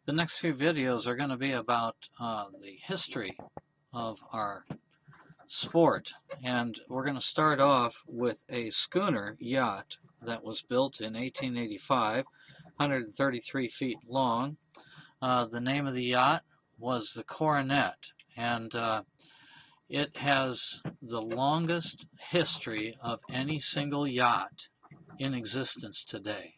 The next few videos are going to be about the history of our sport, and we're going to start off with a schooner yacht that was built in 1885, 133 feet long. The name of the yacht was the Coronet, and it has the longest history of any single yacht in existence today.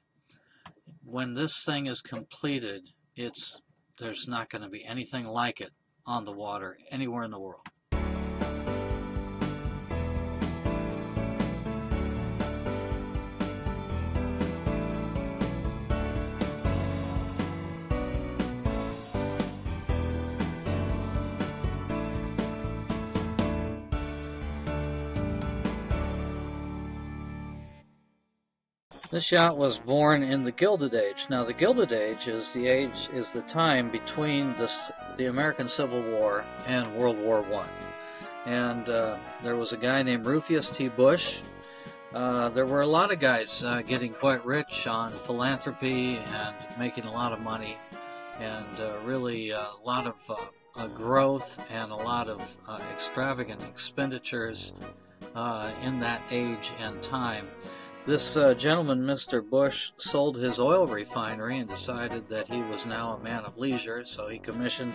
When this thing is completed, there's not going to be anything like it on the water anywhere in the world. This yacht was born in the Gilded Age. Now, the Gilded Age is the time between the American Civil War and World War I. And there was a guy named Rufus T. Bush. There were a lot of guys getting quite rich on philanthropy and making a lot of money, and really a lot of growth and a lot of extravagant expenditures in that age and time. This gentleman, Mr. Bush, sold his oil refinery and decided that he was now a man of leisure, so he commissioned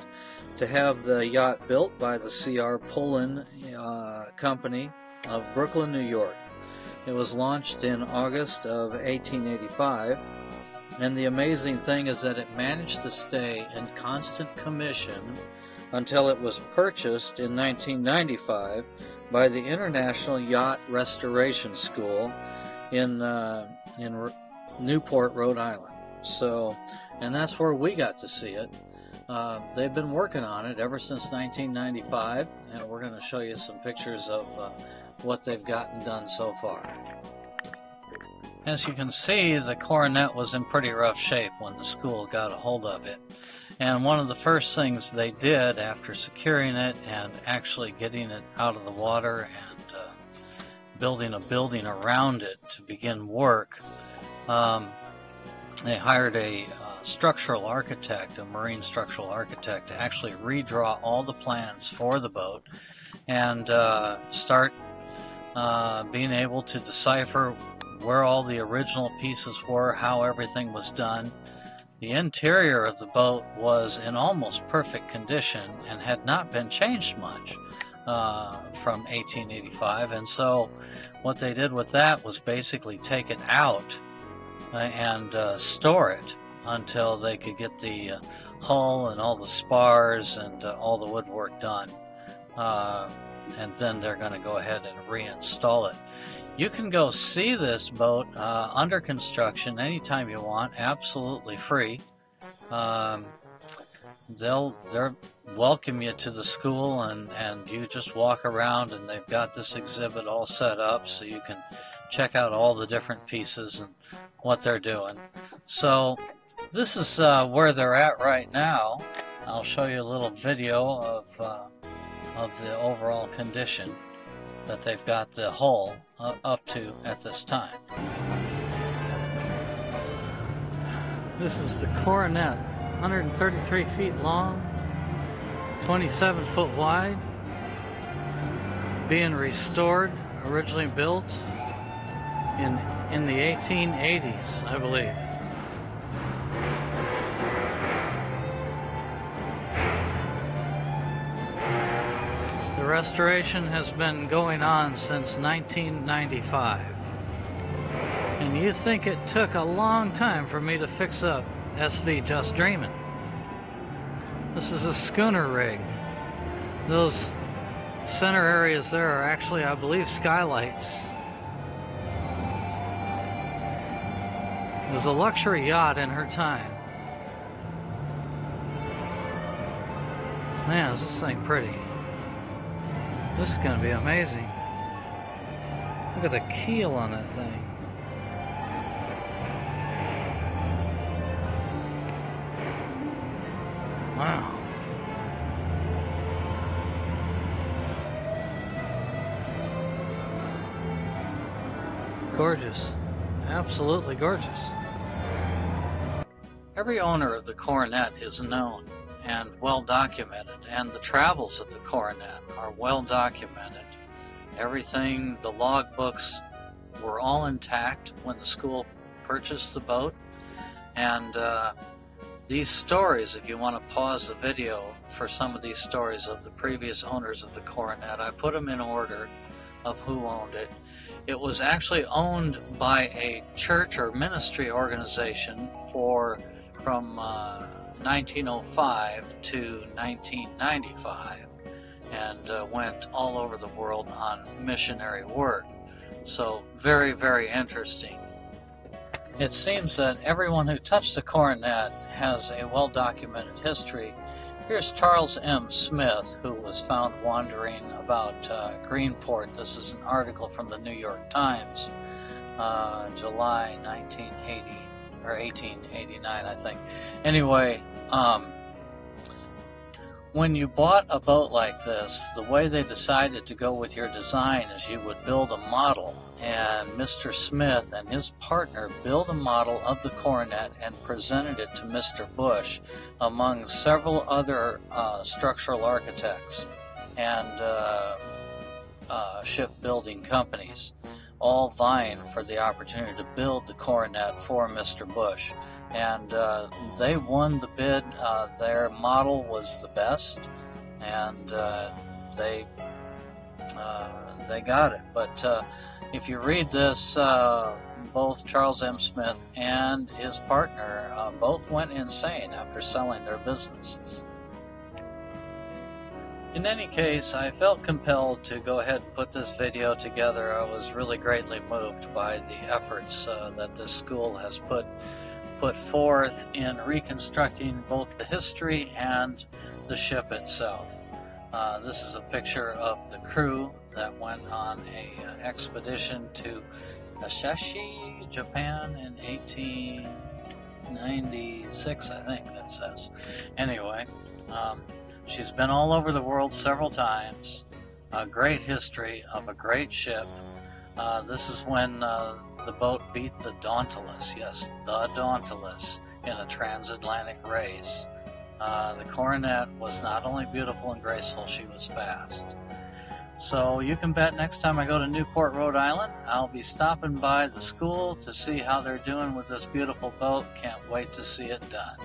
to have the yacht built by the C.R. Pullen Company of Brooklyn, New York. It was launched in August of 1885, and the amazing thing is that it managed to stay in constant commission until it was purchased in 1995 by the International Yacht Restoration School in Newport, Rhode Island. So, and that's where we got to see it. They've been working on it ever since 1995, and we're going to show you some pictures of what they've gotten done so far. As you can see, the Coronet was in pretty rough shape when the school got a hold of it. And one of the first things they did after securing it and actually getting it out of the water and building a building around it to begin work, they hired a structural architect, a marine structural architect, to actually redraw all the plans for the boat and start being able to decipher where all the original pieces were, how everything was done. The interior of the boat was in almost perfect condition and had not been changed much from 1885, and so what they did with that was basically take it out and store it until they could get the hull and all the spars and all the woodwork done, and then they're going to go ahead and reinstall it. You can go see this boat under construction anytime you want, absolutely free. They'll welcome you to the school, and you just walk around, and they've got this exhibit all set up so you can check out all the different pieces and what they're doing. So this is where they're at right now. I'll show you a little video of the overall condition that they've got the hull up to at this time. This is the Coronet, 133 feet long, 27 foot wide, being restored, originally built in the 1880s, I believe. The restoration has been going on since 1995. And you think it took a long time for me to fix up SV Just Dreamin'. This is a schooner rig. Those center areas there are actually, I believe, skylights. It was a luxury yacht in her time. Man, is this thing pretty. This is going to be amazing. Look at the keel on that thing. Wow. Gorgeous. Absolutely gorgeous. Every owner of the Coronet is known and well documented, and the travels of the Coronet are well documented. Everything, the logbooks were all intact when the school purchased the boat, and these stories, if you want to pause the video for some of these stories of the previous owners of the Coronet, I put them in order of who owned it. It was actually owned by a church or ministry organization from 1905 to 1995, and went all over the world on missionary work. So very, very interesting. It seems that everyone who touched the Coronet has a well-documented history. Here's Charles M. Smith, who was found wandering about Greenport. This is an article from the New York Times, July 1980, or 1889, I think. Anyway, when you bought a boat like this, the way they decided to go with your design is you would build a model, and Mr. Smith and his partner built a model of the Coronet and presented it to Mr. Bush among several other structural architects and shipbuilding companies, all vying for the opportunity to build the Coronet for Mr. Bush. And they won the bid. Their model was the best, and they got it. But if you read this, both Charles M. Smith and his partner both went insane after selling their businesses. In any case, I felt compelled to go ahead and put this video together. I was really greatly moved by the efforts that this school has put forth in reconstructing both the history and the ship itself. This is a picture of the crew that went on a expedition to Nagasaki, Japan in 1896, I think that says. Anyway, she's been all over the world several times. A great history of a great ship. This is when the boat beat the Dauntless, yes, the Dauntless, in a transatlantic race. The Coronet was not only beautiful and graceful, she was fast. So you can bet next time I go to Newport, Rhode Island, I'll be stopping by the school to see how they're doing with this beautiful boat. Can't wait to see it done.